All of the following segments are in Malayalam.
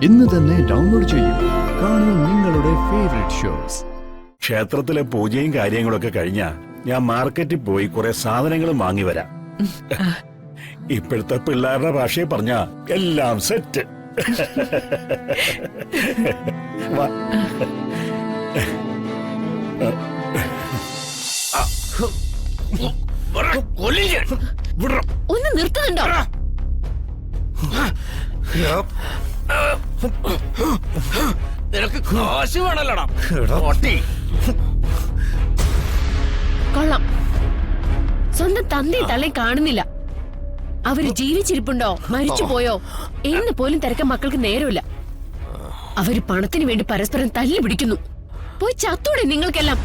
ഇന്ന് തന്നെ ഡൗൺലോഡ് ചെയ്യൂ. കാണൂ നിങ്ങളുടെ ഫേവറേറ്റ് ഷോസ്. ക്ഷേത്രത്തിലെ പൂജയും കാര്യങ്ങളൊക്കെ കഴിഞ്ഞാ ഞാൻ മാർക്കറ്റിൽ പോയി കുറെ സാധനങ്ങളും വാങ്ങി വരാം. ഇപ്പോഴത്തെ പിള്ളേരുടെ ഭാഷയെ പറഞ്ഞാ എല്ലാം സെറ്റ്. ഒന്ന് നിർത്തുന്നുണ്ടോ? നിനക്ക് കാശ് വേണല്ലോടാ. കൊള്ളാം. സ്വന്തം തന്തയും തള്ളയും കാണുന്നില്ല. അവര് ജീവിച്ചിരിപ്പുണ്ടോ മരിച്ചു പോയോ എന്ന് പോലും തിരക്കാൻ മക്കൾക്ക് നേരമില്ല. അവര് പണത്തിന് വേണ്ടി പരസ്പരം തല്ലി പിടിക്കുന്നു. പോയി ചത്തൂടെ നിങ്ങൾക്കെല്ലാം.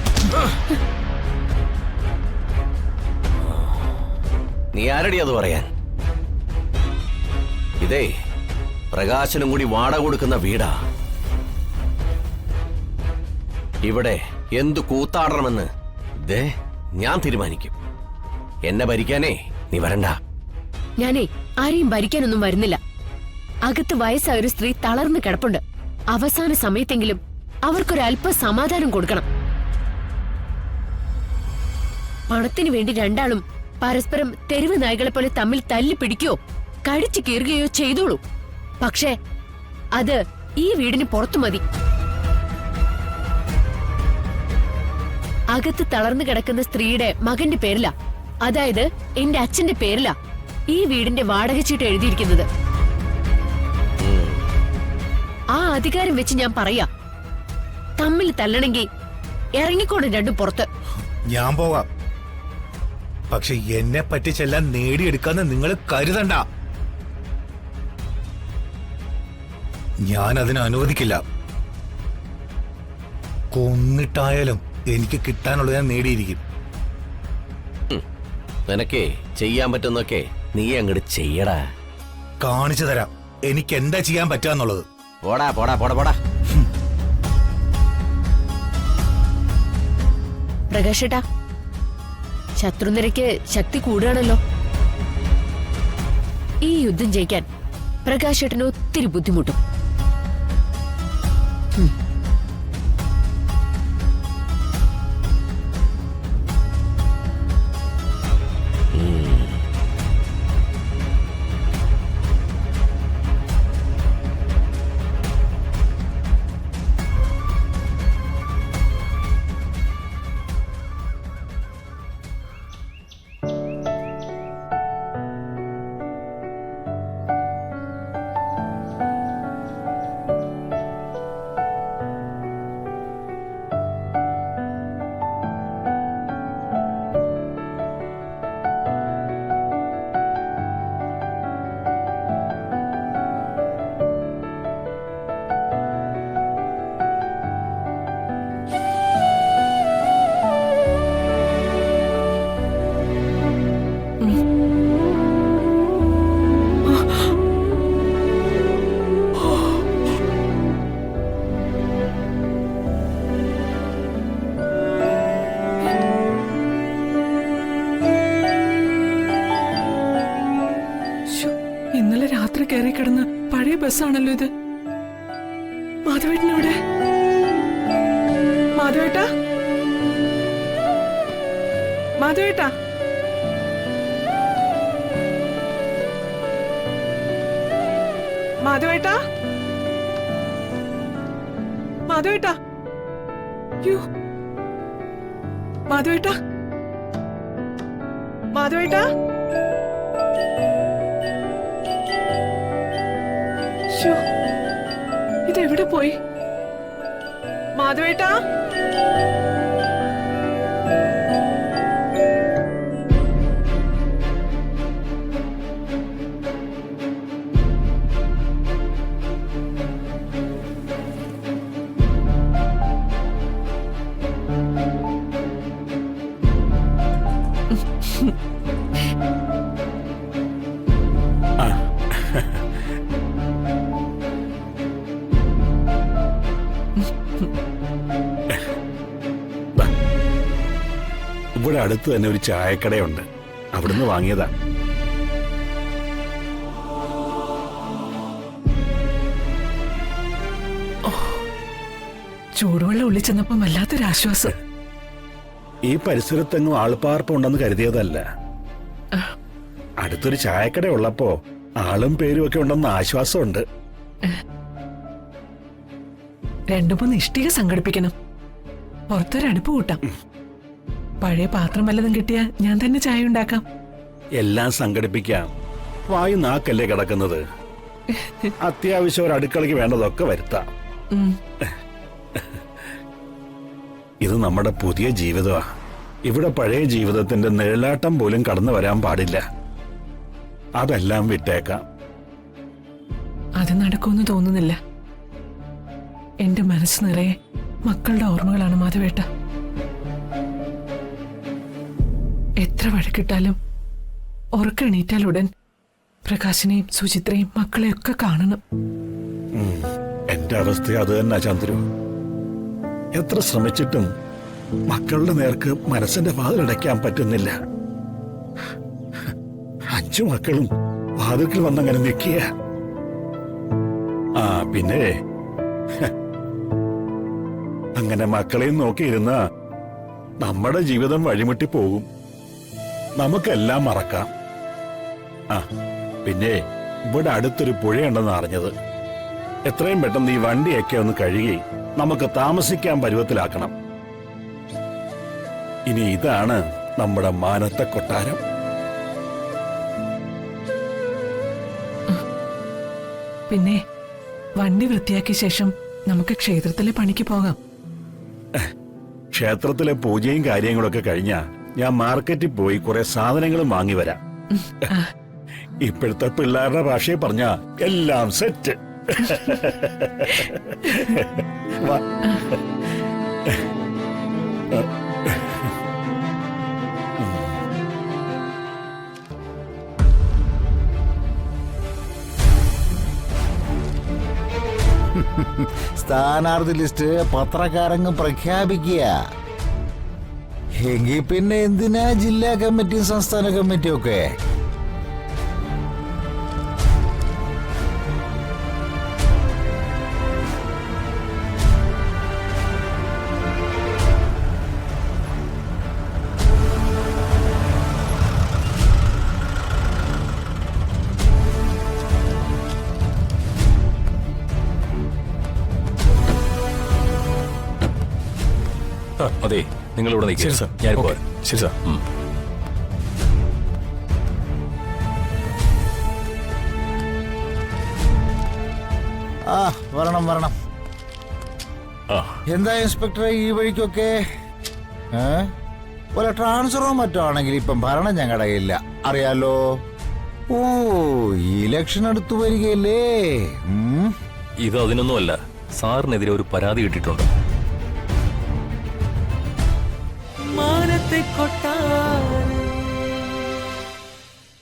നീ ആരടി അത് പറയാൻ? ഇതേ പ്രകാശനും കൂടി വാടക കൊടുക്കുന്ന വീടാ. ഇവിടെ എന്തു കൂത്താടണമെന്ന് ദേ ഞാൻ തീരുമാനിക്കും. എന്നെ ഭരിക്കാനേ നീ വരണ്ട. ഞാനേ ആരെയും ഭരിക്കാനൊന്നും വരുന്നില്ല. അകത്ത് വയസ്സായ ഒരു സ്ത്രീ തളർന്നു കിടപ്പുണ്ട്. അവസാന സമയത്തെങ്കിലും അവർക്കൊരല്പ സമാധാനം കൊടുക്കണം. പണത്തിനു വേണ്ടി രണ്ടാളും പരസ്പരം തെരുവ് നായ്കളെ പോലെ തമ്മിൽ തല്ലി പിടിക്കുകയോ കടിച്ചു കീറുകയോ ചെയ്തോളൂ. പക്ഷേ അത് ഈ വീടിന് പുറത്തു മതി. അകത്ത് തളർന്നു കിടക്കുന്ന സ്ത്രീയുടെ മകന്റെ പേരില, അതായത് എന്റെ അച്ഛന്റെ പേരില ഈ വീടിന്റെ വാടക ചീട്ട് എഴുതിയിരിക്കുന്നത്. ആ അധികാരം വെച്ച് ഞാൻ പറയാ, തമ്മിൽ തല്ലണമെങ്കിൽ ഇറങ്ങിക്കോണം രണ്ടും പുറത്ത്. ഞാൻ പോവാം. പക്ഷെ എന്നെ പറ്റിച്ചെല്ലാം നേടിയെടുക്കാന്ന് നിങ്ങൾ കരുതണ്ട. ഞാൻ അതിന് അനുവദിക്കില്ല. കൊന്നിട്ടായാലും എനിക്ക് കിട്ടാനുള്ളത് ഞാൻ നേടിയിരിക്കും. നിനക്കേ ചെയ്യാൻ പറ്റുന്നൊക്കെ നീ അങ്ങോട്ട് ചെയ്യടാ. കാണിച്ചു തരാം എനിക്ക് എന്താ ചെയ്യാൻ പറ്റാന്നുള്ളത്. പോടാ പോടാ പോടാ പോടാ. പ്രകാശേട്ടാ, ശത്രുനിരയ്ക്ക് ശക്തി കൂടുകയാണല്ലോ. ഈ യുദ്ധം ജയിക്കാൻ പ്രകാശേട്ടന് ഒത്തിരി ബുദ്ധിമുട്ടും. ഇന്നലെ രാത്രി കയറി കിടന്ന് പഴയ ബസ്സാണല്ലോ ഇത്. മാധവേട്ടനെവിടെ? മാധവേട്ടാ, മാധവേട്ടാ, മാധവേട്ടാ, മാധവേട്ടാ, യോ മാധവേട്ടാ, മാധവേട്ടാ, ഇതെവിടെ പോയി? മാധവേട്ടാ, ഇവിടെ അടുത്ത് തന്നെ ഒരു ചായക്കടയുണ്ട്, അവിടുന്ന് വാങ്ങിയതാ. ചൂടുവെള്ളം ഒളിച്ചെന്നപ്പം വല്ലാത്തൊരാശ്വാസം. ഈ പരിസരത്തെങ്ങും ആൾപ്പാർപ്പുണ്ടെന്ന് കരുതിയതല്ല. അടുത്തൊരു ചായക്കട ഉള്ളപ്പോ ആളും പേരും ഒക്കെ ഉണ്ടെന്ന് ആശ്വാസമുണ്ട്. 2-3 ഇഷ്ടിക സംഘടിപ്പിക്കണം. പുറത്തൊരടുപ്പ് കൂട്ടാം. പഴയ പാത്രം വല്ലതും കിട്ടിയാ ഞാൻ തന്നെ ചായ ഉണ്ടാക്കാം. എല്ലാം സംഘടിപ്പിക്കാം. വായു നാക്കല്ലേ കിടക്കുന്നത്. അത്യാവശ്യം ഒരു അടുക്കളയ്ക്ക് വേണ്ടതൊക്കെ വരുത്താം. ഇത് നമ്മുടെ പുതിയ ജീവിതമാ. ഇവിടെ പഴയ ജീവിതത്തിന്റെ നിഴലാട്ടം പോലും കടന്നു വരാൻ പാടില്ല. അതെല്ലാം വിട്ടേക്കാം. അത് നടക്കുമെന്ന് തോന്നുന്നില്ല. എന്റെ മനസ്സ് നിറയെ മക്കളുടെ ഓർമ്മകളാണ് മാധവേട്ട. എത്ര വഴക്കിട്ടാലും ഉറക്കെണീറ്റാലുടൻ പ്രകാശിനെയും സുചിത്രയും മക്കളെയൊക്കെ കാണണം. എന്റെ അവസ്ഥ അത് തന്നെ ചന്ദ്രു. എത്ര ശ്രമിച്ചിട്ടും മക്കളുടെ നേർക്ക് മനസ്സിന്റെ വാതിലടയ്ക്കാൻ പറ്റുന്നില്ല. 5 മക്കളും വാതിൽക്കൽ വന്നങ്ങനെ നിൽക്കുക. പിന്നെ അങ്ങനെ മക്കളെയും നോക്കിയിരുന്ന നമ്മുടെ ജീവിതം വഴിമുട്ടി പോകും. നമുക്കെല്ലാം മറക്കാം. പിന്നെ ഇവിടെ അടുത്തൊരു പുഴയുണ്ടെന്ന് അറിഞ്ഞത്. എത്രയും പെട്ടെന്ന് ഈ വണ്ടിയൊക്കെ ഒന്ന് കഴുകി നമുക്ക് താമസിക്കാൻ പരുവത്തിലാക്കണം. ഇനി ഇതാണ് നമ്മുടെ മാനത്തെ കൊട്ടാരം. പിന്നെ വണ്ടി വൃത്തിയാക്കിയ ശേഷം നമുക്ക് ക്ഷേത്രത്തിലെ പണിക്ക് പോകാം. ക്ഷേത്രത്തിലെ പൂജയും കാര്യങ്ങളൊക്കെ കഴിഞ്ഞാ ഞാൻ മാർക്കറ്റിൽ പോയി കുറെ സാധനങ്ങളും വാങ്ങി വരാം. ഇപ്പോഴത്തെ പിള്ളേരുടെ ഭാഷയെ പറഞ്ഞ എല്ലാം സെറ്റ്. സ്ഥാനാർത്ഥി ലിസ്റ്റ് പത്രക്കാരങ്ങ് പ്രഖ്യാപിക്കുക. എങ്കിൽ പിന്നെ എന്തിനാ ജില്ലാ കമ്മിറ്റിയും സംസ്ഥാന കമ്മിറ്റിയും ഒക്കെ? അതെ, നിങ്ങൾ ഇവിടെ നിൽക്കുക. ഞാൻ പോവാം. ശരി സാർ. വരണം വരണം. എന്താ ഇൻസ്പെക്ടറെ ഈ വഴിക്കൊക്കെ? വല്ല ട്രാൻസ്ഫറോ മറ്റോ ആണെങ്കിൽ ഇപ്പം ഭരണം ഞങ്ങളുടെ കയ്യില്ല, അറിയാലോ. ഓ, ഇലക്ഷൻ അടുത്തു വരികയല്ലേ. ഇത് അതിനൊന്നുമല്ല. സാറിനെതിരെ ഒരു പരാതി കിട്ടിയിട്ടുണ്ട്.